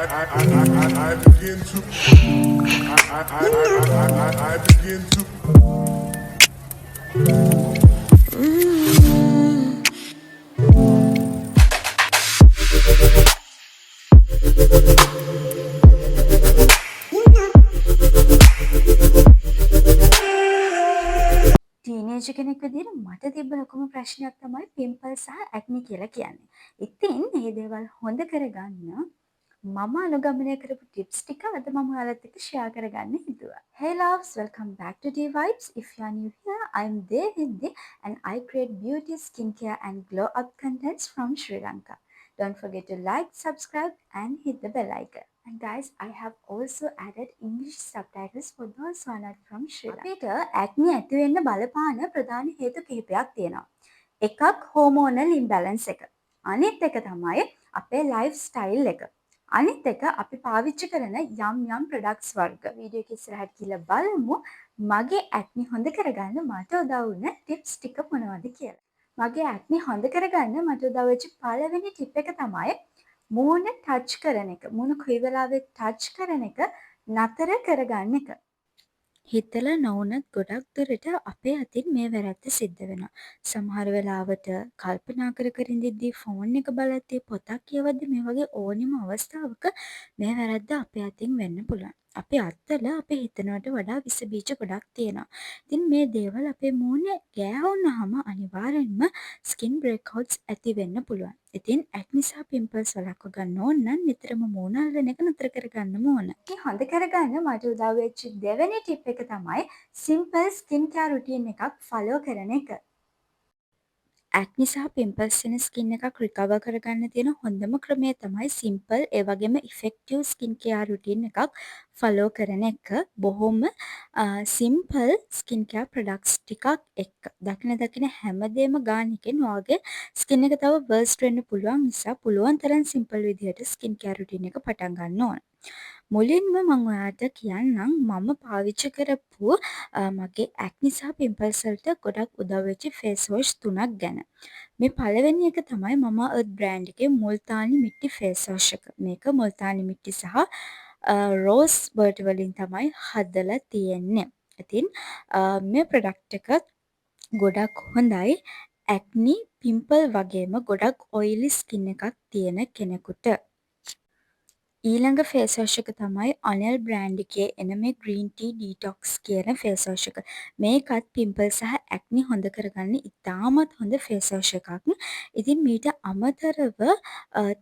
I begin to I begin to ටීනේජර් කෙනෙක් විදිහට මට තිබ්බ ලොකුම ප්‍රශ්නයක් තමයි පිම්පල් සහ ඇක්නි කියලා කියන්නේ. ඉතින් මේ දේවල් හොඳ කරගන්න මම අනුගමනය කරපු ටිප්ස් ටික අද මම ඔයාලත් එක්ක ෂෙයා කරගන්න හිතුවා. Hey loves, welcome back to D Vibes. If you are new here, I'm Devindi and I create beauty, skincare and glow up contents from Sri Lanka. Don't forget to like, subscribe and hit the bell icon. And guys, I have also added English subtitles for those who are not from Sri Lanka. අපිට acne ඇති වෙන්න බලපාන ප්‍රධාන හේතු කිහිපයක් තියෙනවා. එකක් hormonal imbalance එක. අනිත් එක තමයි අපේ ලයිෆ් ස්ටයිල් එක. අනිත් එක අපි පාවිච්චි කරන යම් ප්‍රොඩක්ට්ස් වර්ග. වීඩියෝ එක ඉස්සරහට ගිහලා බලමු මගේ ඇක්නි හොඳ කරගන්න මට උදව් වුණ ටිප්ස් ටික මොනවද කියලා. මගේ ඇක්නි හොඳ කරගන්න මට උදව් වෙච්ච පළවෙනි ටිප් එක තමයි මූණ ටච් කරන එක. මූණ කොයි වෙලාවෙත් ටච් කරන එක නතර කරගන්න එක. හිතලා නොවුනත් ගොඩක් දුරට අපේ අතින් මේ වැරැද්ද සිද්ධ වෙනවා. සමහර වෙලාවට කල්පනා කර කර ඉඳිද්දී ෆෝන් එක බලද්දී පොතක් කියවද්දී මේ වගේ ඕනිම අවස්ථාවක මේ වැරැද්ද අපේ අතින් වෙන්න පුළුවන්. අපේ අත්වල අපි හිතනවට වඩා විස බීජ ගොඩක් තියෙනවා. ඉතින් මේ දේවල් අපේ මූණේ ගෑවුනහම අනිවාර්යෙන්ම ස්කින් බ්‍රේක්අවුට්ස් ඇති වෙන්න පුළුවන්. ඉතින් ඇක්නි සහ පිම්පල්ස් වළක්ව ගන්න ඕන නම් නිතරම මූණ අල්ලන එක නතර කරගන්නම ඕන. ඉතින් හොඳ කරගන්න මට උදව් වෙච්ච දෙවෙනි ටිප් එක තමයි සිම්පල් ස්කින් කෙයාර් රුටීන් එකක් ෆලෝ කරන එක. ඇක්නි සහ පිම්පල්ස් වෙන ස්කින් එකක් රිකවර් කරගන්න තියෙන හොඳම ක්‍රමය තමයි සිම්පල් ඒ වගේම ඉෆෙක්ටිව් ස්කින් කෙයාර් රුටීන් එකක් ෆලෝ කරන එක. බොහොම සිම්පල් ස්කින් කෙයාර් ප්‍රොඩක්ට්ස් ටිකක් එක්ක. දකින හැමදේම ගානකින් ඔයාගේ ස්කින් එක තව වර්ස්ට් වෙන්න පුළුවන් නිසා පුළුවන් තරම් සිම්පල් විදිහට ස්කින් කෙයාර් රුටීන් එක පටන් ගන්න ඕන. මුලින්ම මම ඔයාලට කියන්නම් මම පාවිච්චි කරපු මගේ ඇක්නි සහ පිම්පල්ස් වලට ගොඩක් උදව් වෙච්ච ෆේස් වොෂ් 3ක් ගැන. මේ පළවෙනි එක තමයි මමා අර්ත් බ්‍රෑන්ඩ් එකේ මුල්තානි මිට්ටි ෆේස් වොෂ් එක. මේක මුල්තානි මිට්ටි සහ රෝස් වර්ට් වලින් තමයි හදලා තියෙන්නේ. ඉතින් මේ ප්‍රොඩක්ට් එක ගොඩක් හොඳයි ඇක්නි පිම්පල් වගේම ගොඩක් ඔයිලි ස්කින් එකක් තියෙන කෙනෙකුට. ඊළඟ ෆේස් වොෂ් එක තමයි ඔනෙල් බ්‍රෑන්ඩ් එකේ එන මේ ග්‍රීන් ටී ඩීටොක්ස් කියන ෆේස් වොෂ් එක. මේකත් පිම්පල් සහ ඇක්නි හොඳ කරගන්න ඉතාමත් හොඳ ෆේස් වොෂ් එකක්. ඉතින් මීට අමතරව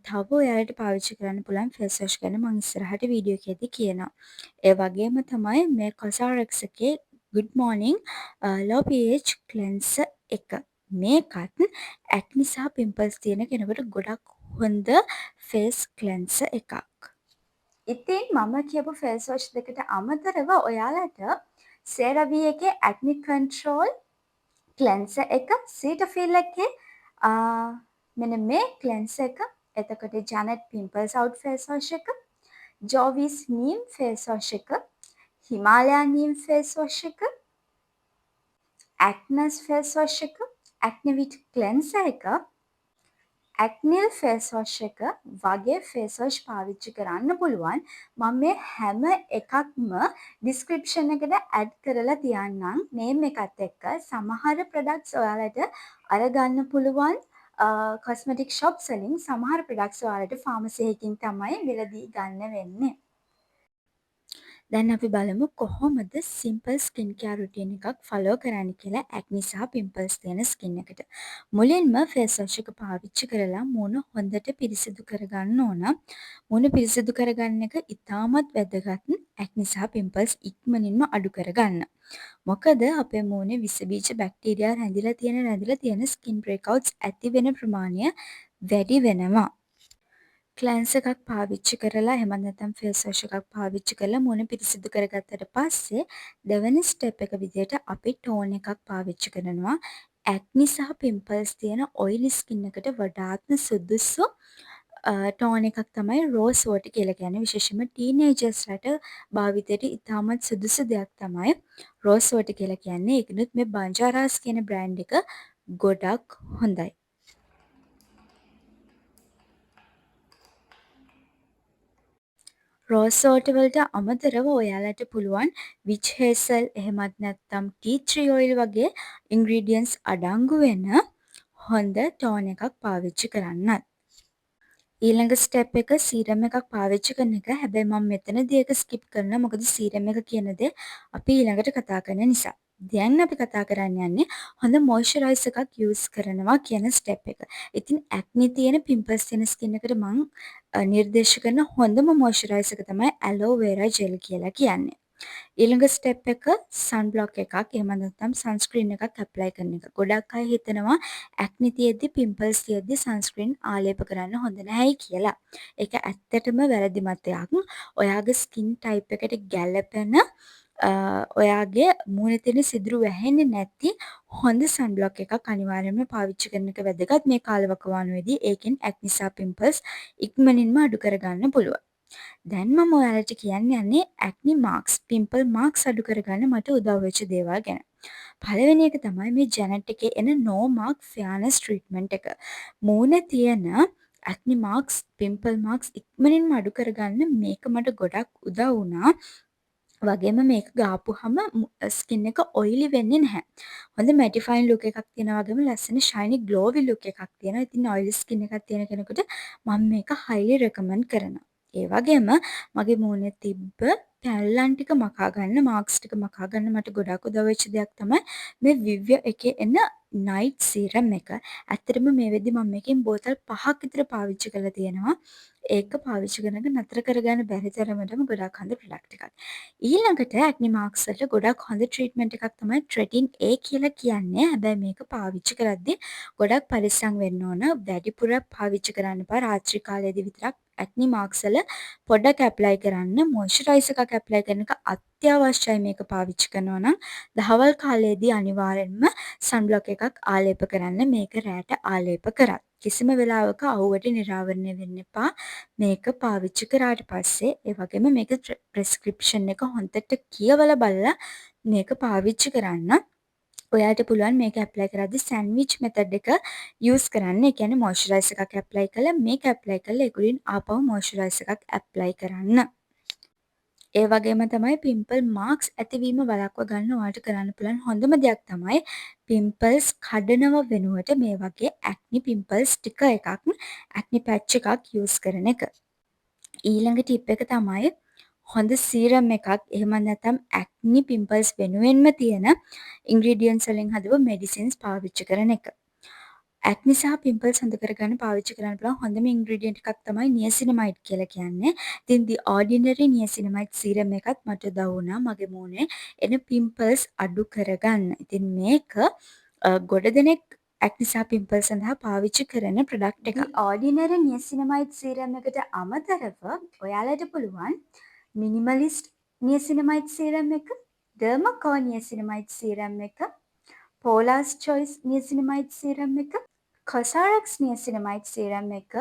තව ඔයාලට පාවිච්චි කරන්න පුළුවන් ෆේස් වොෂ් ගැන මම ඉස්සරහට වීඩියෝ එකේදී කියනවා. ඒ වගේම තමයි මේ COSRX එකේ good morning low pH cleanser එක. මේකත් ඇක්නි සහ පිම්පල්ස් තියෙන කෙනෙකුට ගොඩක් හොඳ ෆේස් ක්ලෙන්සර් එකක්. ඉතින් මම කියපු ෆේස් වොෂ් දෙකට අමතරව ඔයාලට CeraVe එකේ ඇක්නි කන්ට්‍රෝල් ක්ලෙන්සර් එක, Cetaphil එකේ මෙන්න මේ ක්ලෙන්සර් එක, එතකොට ජැනෙට් පිම්පල්ස් අවුට් ෆේස් වොෂ් එක, ජෝවිස් නීම් ෆේස් වොෂ් එක, හිමාලයා නීම් ෆේස් වොෂ් එක, ඇක්නස් ෆේස් වොෂ් එක, ඇක්නිවිට් ක්ලෙන්සර් එක, ඇක්නිල් ෆේස් වොෂ් එක වගේ ෆේස් වොෂ් පාවිච්චි කරන්න පුළුවන්. මම මේ හැම එකක්ම ඩිස්ක්‍රිප්ෂන් එකට ඇඩ් කරලා තියන්නම් නේම් එකත් එක්ක. සමහර ප්‍රොඩක්ට්ස් ඔයාලට අරගන්න පුළුවන් කොස්මෙටික් ෂොප්ස් වලින්. සමහර ප්‍රොඩක්ට්ස් ඔයාලට ෆාමසි එකකින් තමයි මිලදී ගන්න වෙන්නේ. දැන් අපි බලමු කොහොමද සිම්පල් ස්කින් කෙයාර් රුටීන් එකක් ෆලෝ කරන්න කියලා ඇක්නි සහ පිම්පල්ස් තියෙන ස්කින් එකට. මුලින්ම ෆේස් වොෂ් එක පාවිච්චි කරලා මූණ හොඳට පිරිසිදු කරගන්න ඕන. මූණ පිරිසිදු කරගන්න එක ඉතාමත් වැදගත් ඇක්නි සහ පිම්පල්ස් ඉක්මනින්ම අඩු කරගන්න. මොකද අපේ මූණේ විස බීජ බැක්ටීරියා රැඳිලා තියෙන ස්කින් බ්‍රේක්අවුට්ස් ඇති වෙන ප්‍රමාණය වැඩි වෙනවා. ක්ලැන්සර් එකක් පාවිච්චි කරලා එහෙම නැත්නම් ෆේස් වොෂ් එකක් පාවිච්චි කරලා මූණ පිරිසිදු කරගත්තට පස්සේ දෙවෙනි ස්ටෙප් එක විදිහට අපි ටෝන් එකක් පාවිච්චි කරනවා. ඇක්නි සහ පිම්පල්ස් තියෙන ඔයිලි ස්කින් එකට වඩාත්ම සුදුසු ටෝන් එකක් තමයි රෝස් වෝටර් කියලා කියන්නේ. විශේෂයෙන්ම ටීනේජර්ස්ලට භාවිතයට ඉතාමත් සුදුසු දෙයක් තමයි රෝස් වෝටර් කියලා කියන්නේ. ඒකනොත් මේ බංජාරාස් කියන බ්‍රෑන්ඩ් එක ගොඩක් හොඳයි. රෝස් වෝටර් වලට අමතරව ඔයාලට පුළුවන් විච් හේසල් එහෙමත් නැත්නම් ටී ට්‍රී ඔයිල් වගේ ඉන්ග්‍රීඩියන්ට්ස් අඩංගු වෙන හොඳ ටෝන් එකක් පාවිච්චි කරන්නත්. ඊළඟ ස්ටෙප් එක සීරම් එකක් පාවිච්චි කරන එක. හැබැයි මම මෙතනදී ඒක ස්කිප් කරනවා. මොකද සීරම් එක කියන දේ අපි ඊළඟට කතා කරන නිසා. දැන් අපි කතා කරන්න යන්නේ හොඳ මොයිස්චරයිසර් එකක් යූස් කරනවා කියන ස්ටෙප් එක. ඉතින් ඇක්නි තියෙන පිම්පල්ස් තියෙන ස්කින් එකට මම නිර්දේශ කරන හොඳම මොයිස්චරයිසර් එක තමයි ඇලෝවෙරා ජෙල් කියලා කියන්නේ. ඊළඟ ස්ටෙප් එක සන් බ්ලොක් එකක් එහෙම නැත්නම් සන්ස්ක්‍රීන් එකක් ඇප්ලයි කරන එක. ගොඩක් අය හිතනවා ඇක්නි තියෙද්දි පිම්පල්ස් තියෙද්දි සන්ස්ක්‍රීන් ආලේප කරන්න හොඳ නැහැයි කියලා. ඒක ඇත්තටම වැරදි මතයක්. ඔයාගේ ස්කින් ටයිප් එකට ගැළපෙන ඔයාගේ මූණේ තියෙන සිදුරු වැහෙන්නේ නැති හොඳ සන් බ්ලොක් එකක් අනිවාර්යයෙන්ම පාවිච්චි කරන එක වැදගත් මේ කාලවකවානුවේදී. ඒකෙන් ඇක්නි සහ පිම්පල්ස් ඉක්මනින්ම අඩු කරගන්න පුළුවන්. දැන් මම ඔයාලට කියන්න යන්නේ ඇක්නි මාක්ස් පිම්පල් මාක්ස් අඩු කරගන්න මට උදව් වෙච්ච දේවල් ගැන. පළවෙනි එක තමයි මේ ජැනට් එකේ එන නෝ මාක් ෆෙයානස් ට්‍රීට්මන්ට් එක. මූණේ තියෙන ඇක්නි මාක්ස් පිම්පල් මාක්ස් ඉක්මනින්ම අඩු කරගන්න මේක මට ගොඩක් උදව් වුණා. වගේම මේක ගාපුහම ස්කින් එක ඔයිලි වෙන්නේ නැහැ. හොඳ මැටිෆයින් ලුක් එකක් තියෙනවා වගේම ලස්සන ෂයිනි ග්ලෝවි ලුක් එකක් තියෙනවා. ඉතින් ඔයිලි ස්කින් එකක් තියෙන කෙනෙකුට මම මේක හයිලි රෙකමන්ඩ් කරනවා. ඒ වගේම මගේ මූණේ තිබ්බ පැල්ලම් ටික මකා ගන්න මාක්ස් ටික මකා ගන්න මට ගොඩක් උදව් වෙච්ච දෙයක් තමයි මේ විව්‍ය එකේ එන නයිට් සීරම් එක. ඇත්තටම මේ වෙද්දි මම මේකෙන් බෝතල් 5ක් විතර පාවිච්චි කරලා තියෙනවා. ඒක පාවිච්චි කරනක නතර කරගන්න බැරි තරමටම ගොඩක් හොඳ ප්‍රොඩක්ට් එකක්. ඊළඟට ඇක්නි මාක්ස් වලට ගොඩක් හොඳ ට්‍රීට්මන්ට් එකක් තමයි ට්‍රෙටින් A කියලා කියන්නේ. හැබැයි මේක පාවිච්චි කරද්දී ගොඩක් පරිස්සම් වෙන්න ඕන. වැඩිපුර පාවිච්චි කරන්න එපා. රාත්‍රී කාලයේදී විතරක් ඇක්නි මාක්ස් වල පොඩ්ඩක් ඇප්ලයි කරන්න. මොයිස්චරයිසර් එකක් ඇප්ලයි කරන එක අත්‍යවශ්‍යයි මේක පාවිච්චි කරනවා නම්. දහවල් කාලයේදී අනිවාර්යෙන්ම සන් බ්ලොක් එකක් ආලේප කරන්න. මේක රෑට ආලේප කරත්. කිසිම වෙලාවක අවුවට නිරාවරණය වෙන්න එපා. මේක පාවිච්චි කරාට පස්සේ ඒ වගේම මේක ප්‍රෙස්ක්‍රිප්ෂන් එක හොඳට කියවලා බලලා මේක පාවිච්චි කරන්න. ඔයාට පුළුවන් මේක ඇප්ලයි කරද්දී සෑන්ඩ්විච් මෙතඩ් එක යූස් කරන්න. ඒ කියන්නේ මොයිස්චරයිසර් එකක් ඇප්ලයි කරලා මේක ඇප්ලයි කරලා ඒක උඩින් ආපහු මොයිස්චරයිසර් එකක් ඇප්ලයි කරන්න. ඒ වගේම තමයි පිම්පල් මාක්ස් ඇතිවීම වළක්වා ගන්න ඔයාලට කරන්න පුළුවන් හොඳම දෙයක් තමයි පිම්පල්ස් කඩනව වෙනුවට මේ වගේ ඇක්නි පිම්පල්ස් ස්ටිකර් එකක් ඇක්නි පැච් එකක් යූස් කරන එක. ඊළඟ ටිප් එක තමයි හොඳ සීරම් එකක් එහෙම නැත්නම් ඇක්නි පිම්පල්ස් වෙනුවෙන්ම තියෙන ඉන්ග්‍රීඩියන්ට්ස් වලින් හදපු මෙඩිසින්ස් පාවිච්චි කරන එක. ඇක්නි සහ පිම්පල්ස් හොඳ කරගන්න පාවිච්චි කරන්න පුළුවන් හොඳම ඉන්ග්‍රීඩියන්ට් එකක් තමයි නියසිනමයිඩ් කියලා කියන්නේ. ඉතින් දී ඕඩිනරි නියසිනමයිඩ් සීරම් එකත් මට උදව් වුණා මගේ මූණේ එන පිම්පල්ස් අඩු කරගන්න. ඉතින් මේක ගොඩ දෙනෙක් ඇක්නි සහ පිම්පල්ස් සඳහා පාවිච්චි කරන ප්‍රොඩක්ට් එකක්. ඕඩිනරි නියසිනමයිඩ් සීරම් එකට අමතරව ඔයාලට පුළුවන් මිනිමලිස්ට් නියසිනමයිඩ් සීරම් එක, ඩර්මකෝ නියසිනමයිඩ් සීරම් එක, පෝලාස් චොයිස් නියසිනමයිඩ් සීරම් එක, කොසාරක්ස් නියසිනමයිඩ් සීරම් එක,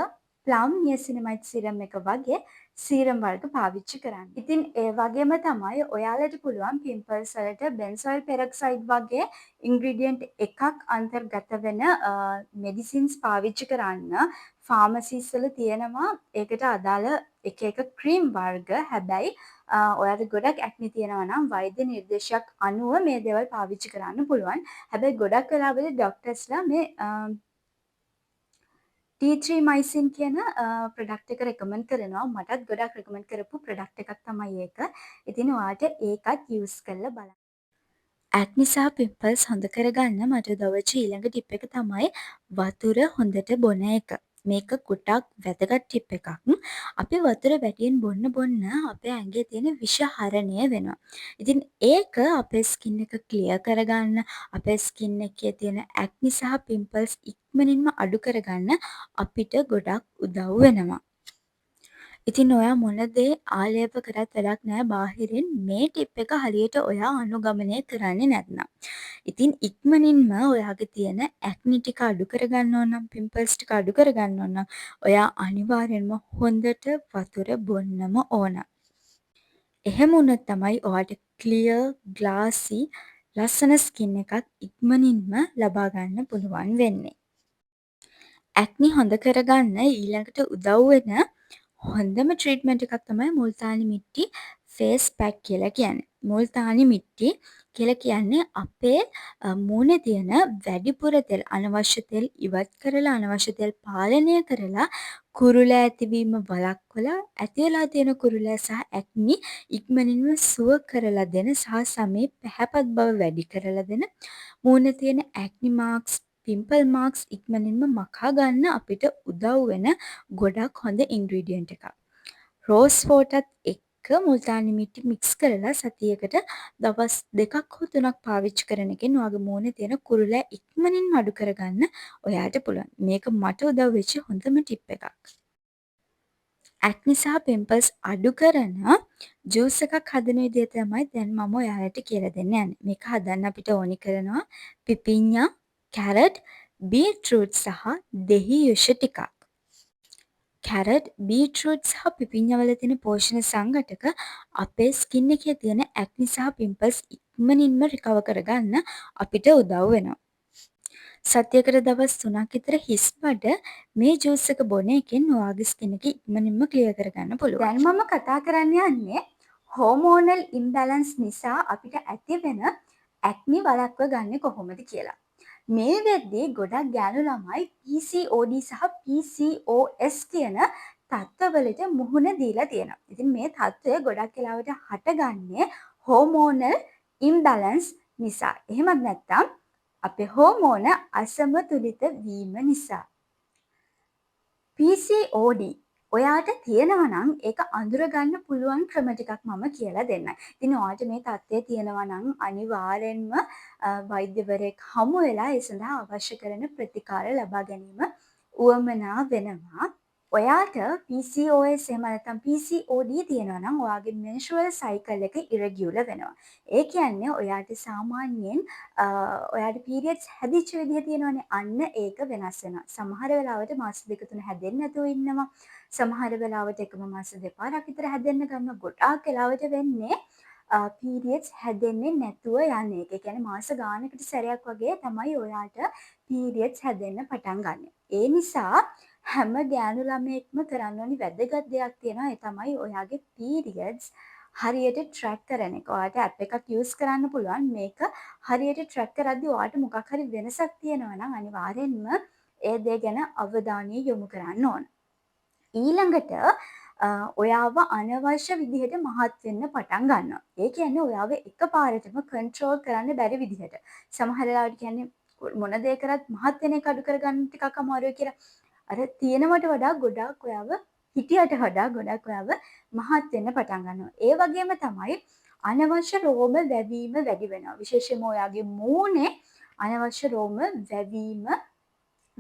ප්ලම් නියසිනමයිඩ් සීරම් එක වගේ සීරම් වර්ග පාවිච්චි කරන්න. ඉතින් ඒ වගේම තමයි ඔයාලට පුළුවන් පිම්පල්ස් වලට බෙන්සොයිල් පෙරොක්සයිඩ් වගේ ඉන්ග්‍රීඩියන්ට් එකක් අන්තර්ගත වෙන මෙඩිසින්ස් පාවිච්චි කරන්න. ෆාමසිස් වල තියෙනවා ඒකට අදාළ එක එක ක්‍රීම් වර්ග. හැබැයි ඔයාලට ගොඩක් ඇක්නි තියෙනවා නම් වෛද්‍ය නිර්දේශයක් අනුව මේ දේවල් පාවිච්චි කරන්න පුළුවන්. හැබැයි ගොඩක් වෙලාවල ඩොක්ටර්ස්ලා මේ ටී මයිසින් කියන ප්‍රොඩක්ට් එක රෙකමන්ඩ් කරනවා. මටත් ගොඩක් රෙකමන්ඩ් කරපු ප්‍රොඩක්ට් එකක් තමයි ඒක. ඉතින් ඔයාලට ඒකත් යූස් කරලා බලන්න. ඇක්නි සහ පිම්පල්ස් හොඳ කරගන්න මට උදව් වෙච්ච ඊළඟ ටිප් එක තමයි වතුර හොඳට බොන එක. මේක ගොඩක් වැදගත් ටිප් එකක්. අපි වතුර වැඩියෙන් බොන්න අපේ ඇඟේ තියෙන විෂ හරණය වෙනවා. ඉතින් ඒක අපේ ස්කින් එක ක්ලියර් කරගන්න, අපේ ස්කින් එකේ තියෙන ඇක්නි සහ පිම්පල්ස් ඉක්මනින්ම අඩු කරගන්න අපිට ගොඩක් උදව් වෙනවා. ඉතින් ඔයා මොන දේ ආලේප කරත් වැඩක් නෑ බාහිරින් මේ ටිප් එක හරියට ඔයා අනුගමනය කරන්නේ නැත්නම්. ඉතින් ඉක්මනින්ම ඔයාගේ තියෙන ඇක්නි ටික අඩු කරගන්න ඕන නම් පිම්පල්ස් ටික අඩු කරගන්න ඕන නම් ඔයා අනිවාර්යෙන්ම හොඳට වතුර බොන්නම ඕන. එහෙම වුණොත් තමයි ඔයාට ක්ලියර් ග්ලාසි ලස්සන ස්කින් එකක් ඉක්මනින්ම ලබා ගන්න පුළුවන් වෙන්නේ. ඇක්නි හොඳ කරගන්න ඊළඟට උදව් වෙන හොඳම ට්‍රීට්මන්ට් එකක් තමයි මුල්තානි මිට්ටි ෆේස් පැක් කියලා කියන්නේ. මුල්තානි මිට්ටි කියලා කියන්නේ අපේ මූණේ තියෙන වැඩිපුර තෙල්, අනවශ්‍ය තෙල් ඉවත් කරලා, අනවශ්‍ය තෙල් පාලනය කරලා, කුරුල ඇතිවීම වළක්වලා, ඇති වෙලා තියෙන කුරුල සහ ඇක්නි ඉක්මනින්ම සුව කරලා දෙන සහ සමේ පැහැපත් බව වැඩි කරලා දෙන, මූණේ තියෙන ඇක්නි මාක්ස්, පිම්පල් මාක්ස් ඉක්මනින්ම මකා ගන්න අපිට උදව් වෙන ගොඩක් හොඳ ඉන්ග්‍රීඩියන්ට් එකක්. රෝස් වෝටරත් එක්ක මුල්තානි මිටි මික්ස් කරලා සතියකට දවස් 2ක් හෝ 3ක් පාවිච්චි කරන එකෙන් ඔයාගේ මූණේ තියෙන කුරුලෑ ඉක්මනින්ම අඩු කරගන්න ඔයාට පුළුවන්. මේක මට උදව් වෙච්ච හොඳම ටිප් එකක්. ඇක්නි සහ පිම්පල්ස් අඩු කරන ජූස් එකක් හදන විදිය තමයි දැන් මම ඔයාලට කියලා දෙන්න යන්නේ. මේක හදන්න අපිට ඕනි කරනවා පිපිඤ්ඤා, කැරට්, බීට්රූට් සහ දෙහි යුෂ ටිකක්. කැරට්, බීට්රූට් සහ පිපිඤ්ඤා වල තියෙන පෝෂණ සංඝටක අපේ ස්කින් එකේ තියෙන ඇක්නි සහ පිම්පල්ස් ඉක්මනින්ම රිකවර් කරගන්න අපිට උදව් වෙනවා. සතියකට දවස් 3ක් විතර හිස් බඩ මේ ජූස් එක බොන එකෙන් ඔයාගේ ස්කින් එක ඉක්මනින්ම ක්ලියර් කරගන්න පුළුවන්. දැන් මම කතා කරන්න යන්නේ හෝමෝනල් ඉම්බැලන්ස් නිසා අපිට ඇතිවෙන ඇක්නි වළක්ව ගන්න කොහොමද කියලා. මේ වෙද්දී ගොඩක් ගෑනු ළමයි PCOD සහ PCOS කියන තත්ත්වවලට මුහුණ දීලා තියෙනවා. ඉතින් මේ තත්ත්වය ගොඩක් වෙලාවට හටගන්නේ හෝමෝනල් ඉම්බැලන්ස් නිසා. එහෙමත් නැත්නම් අපේ හෝමෝන අසමතුලිත වීම නිසා. PCOD ඔයාට තියෙනවා නම් ඒක අඳුරගන්න පුළුවන් ක්‍රම ටිකක් මම කියලා දෙන්නම්. ඉතින් ඔයාට මේ තත්ත්වය තියෙනවා නම් අනිවාර්යෙන්ම වෛද්‍යවරයෙක් හමු වෙලා ඒ සඳහා අවශ්‍ය කරන ප්‍රතිකාර ලබා ගැනීම උවමනා වෙනවා. ඔයාට PCOS එහෙම නැත්නම් PCOD තියෙනවා නම් ඔයාගේ menstrual cycle එක irregular වෙනවා. ඒ කියන්නේ ඔයාට සාමාන්‍යයෙන් ඔයාට periods හැදිච්ච විදිහ තියෙනවනේ අන්න ඒක වෙනස් වෙනවා. සමහර වෙලාවට මාස 2-3 හැදෙන්නේ නැතුව ඉන්නවා. සමහර වෙලාවට එකම මාස දෙපාරක් විතර හැදෙන්න ගන්නවා. ගොඩාක් වෙලාවට වෙන්නේ periods හැදෙන්නේ නැතුව යන එක. ඒ කියන්නේ මාස ගානකට සැරයක් වගේ තමයි ඔයාට periods හැදෙන්න පටන් ගන්න. ඒ නිසා හැම ගෑනු ළමයෙක්ම කරන්න ඕනි වැදගත් දෙයක් තියෙනවා. ඒ තමයි ඔයාගේ periods හරියට ට්‍රැක් කරන එක. ඔයාට ඇප් එකක් යූස් කරන්න පුළුවන්. මේක හරියට ට්‍රැක් කරද්දී ඔයාට මොකක් හරි වෙනසක් තියෙනවා නම් අනිවාර්යෙන්ම ඒ දේ ගැන අවධානය යොමු කරන්න ඕන. ඊළඟට ඔයාව අනවශ්‍ය විදිහට මහත් වෙන්න පටන් ගන්නවා. ඒ කියන්නේ ඔයාව එකපාරටම කන්ට්‍රෝල් කරන්න බැරි විදිහට. සමහර වෙලාවට කියන්නේ මොන දේ කරත් මහත් වෙන එක අඩු කරගන්න ටිකක් අමාරුයි කියලා. අර තියෙනවට වඩා ගොඩාක් ඔයාව හිටියට වඩා ගොඩක් ඔයාව මහත් වෙන්න පටන් ගන්නවා. ඒ වගේම තමයි අනවශ්‍ය රෝම වැවීම වැඩි වෙනවා. විශේෂයෙන්ම ඔයාගේ මූණේ අනවශ්‍ය රෝම වැවීම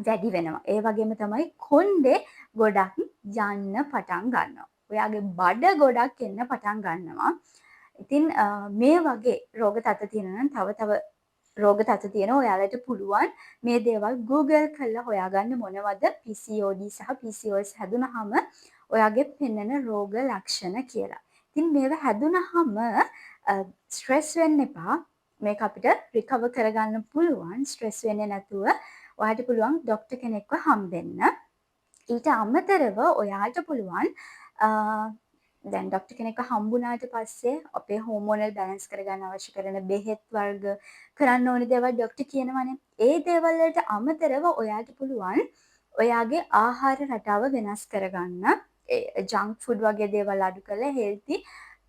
වැඩි වෙනවා. ඒ වගේම තමයි කොණ්ඩේ ගොඩක් යන්න පටන් ගන්නවා. ඔයාගේ බඩ ගොඩක් එන්න පටන් ගන්නවා. ඉතින් මේ වගේ රෝග තත්ත්ව තියෙනවා නම් තව රෝග තත්ත්ව තියෙනවා ඔයාලට පුළුවන් මේ දේවල් Google කරලා හොයාගන්න මොනවද PCOD සහ PCOS හැදුනහම ඔයාගේ පෙන්නන රෝග ලක්ෂණ කියලා. ඉතින් මේවා හැදුනහම ස්ට්‍රෙස් වෙන්න එපා. මේක අපිට රිකවර් කරගන්න පුළුවන්. ස්ට්‍රෙස් වෙන්නේ නැතුව ඔයාට පුළුවන් ડોක්ටර් කෙනෙක්ව හම්බෙන්න. ඊට අමතරව ඔයාට පුළුවන් දැන් ડોක්ටර් කෙනෙක්ව හම්බුනාට පස්සේ අපේ හෝමෝනල් බැලන්ස් කරගන්න අවශ්‍ය කරන බෙහෙත් වර්ග කරන්න ඕනි දේවල් ડોක්ටර් කියනවනේ. ඒ දේවල් වලට අමතරව ඔයාට පුළුවන් ඔයාගේ ආහාර රටාව වෙනස් කරගන්න. ජංක් ෆුඩ් වගේ දේවල් අඩු කරලා හෙල්ති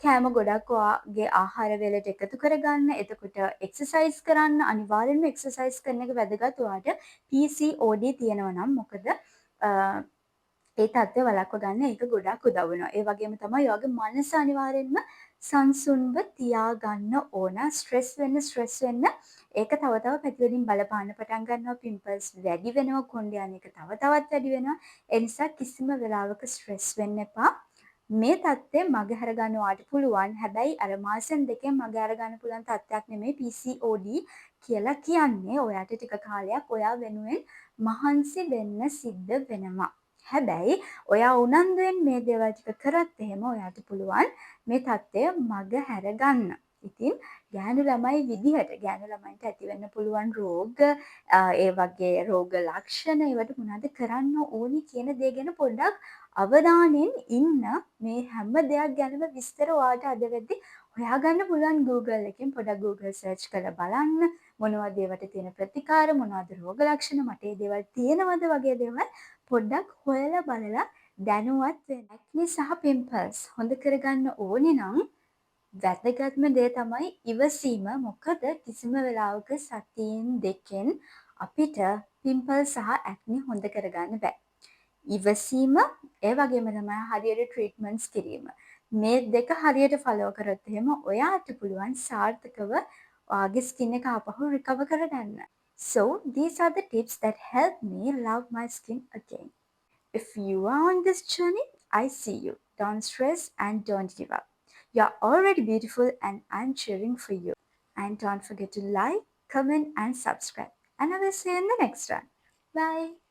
කෑම ගොඩක් ඔයාගේ ආහාර වේලට එකතු කරගන්න. එතකොට එක්සර්සයිස් කරන්න. අනිවාර්යෙන්ම එක්සර්සයිස් කරන එක වැදගත්. ඔයාට PCOD තියෙනවා නම් මොකද ඒ තත්ත්වය වළක්ව ගන්න ඒක ගොඩක් උදව් වෙනවා. ඒ වගේම තමයි ඔයාගේ මනස අනිවාර්යෙන්ම සංසුන්ව තියාගන්න ඕන. ස්ට්‍රෙස් වෙන්න ඒක තව තව පැතිවලින් බලපාන්න පටන් ගන්නවා. පිම්පල්ස් වැඩි වෙනවා. කොණ්ඩේ යන එක තව තවත් වැඩි වෙනවා. ඒ නිසා කිසිම වෙලාවක ස්ට්‍රෙස් වෙන්න එපා. මේ தත්ත්වය මගහැර ගන්න ඔයාට පුළුවන්. හැබැයි අර මාසෙන් දෙකෙන් මගහැර ගන්න පුළුවන් තත්ත්වයක් නෙමෙයි PCOD කියලා කියන්නේ. ඔයාට ටික කාලයක් ඔයා වෙනුවෙන් මහන්සි වෙන්න සිද්ධ වෙනවා. හැබැයි ඔයා උනන්දුවෙන් මේ දේවල් ටික කරත් එහෙම ඔයාට පුළුවන් මේ தත්ත්වය මගහැර ගන්න. ඉතින් ගෑනු ළමයි විදිහට ගෑනු ළමයින්ට ඇතිවෙන්න පුළුවන් රෝග ඒ වගේ රෝග ලක්ෂණ ඒවට මොනවද කරන්න ඕනි කියන දේ ගැන පොඩ්ඩක් අවධානයෙන් ඉන්න මේ හැම දෙයක් ගැනම විස්තර ඔයාලට අද වෙද්දි හොයාගන්න පුළුවන් Google එකෙන් පොඩ්ඩක් Google search කරලා බලන්න මොනවද ඒවට තියෙන ප්‍රතිකාර මොනවද රෝග ලක්ෂණ මට මේ දේවල් තියෙනවද වගේ දේවල් පොඩ්ඩක් හොයලා බලලා දැනුවත් වෙන්න. ඇක්නි සහ පිම්පල්ස් හොඳ කරගන්න ඕනේ නම් වැදගත්ම දේ තමයි ඉවසීම. මොකද කිසිම වෙලාවක සතියෙන් දෙකෙන් අපිට පිම්පල් සහ ඇක්නි හොඳ කරගන්න බෑ. ඉවසීම ඒ වගේම තමයි හරියට ට්‍රීට්මන්ට්ස් කිරීම. මේ දෙක හරියට ෆලෝ කරොත් එහෙම ඔයාට පුළුවන් සාර්ථකව ඔයාගේ ස්කින් එක ආපහු රිකවර් කරගන්න. So these are the tips that help me love my skin again. If you are on this journey, I see you. Don't stress and don't give up. You're already beautiful and I'm cheering for you. And don't forget to like, comment, and subscribe. And I will see you in the next one. Bye.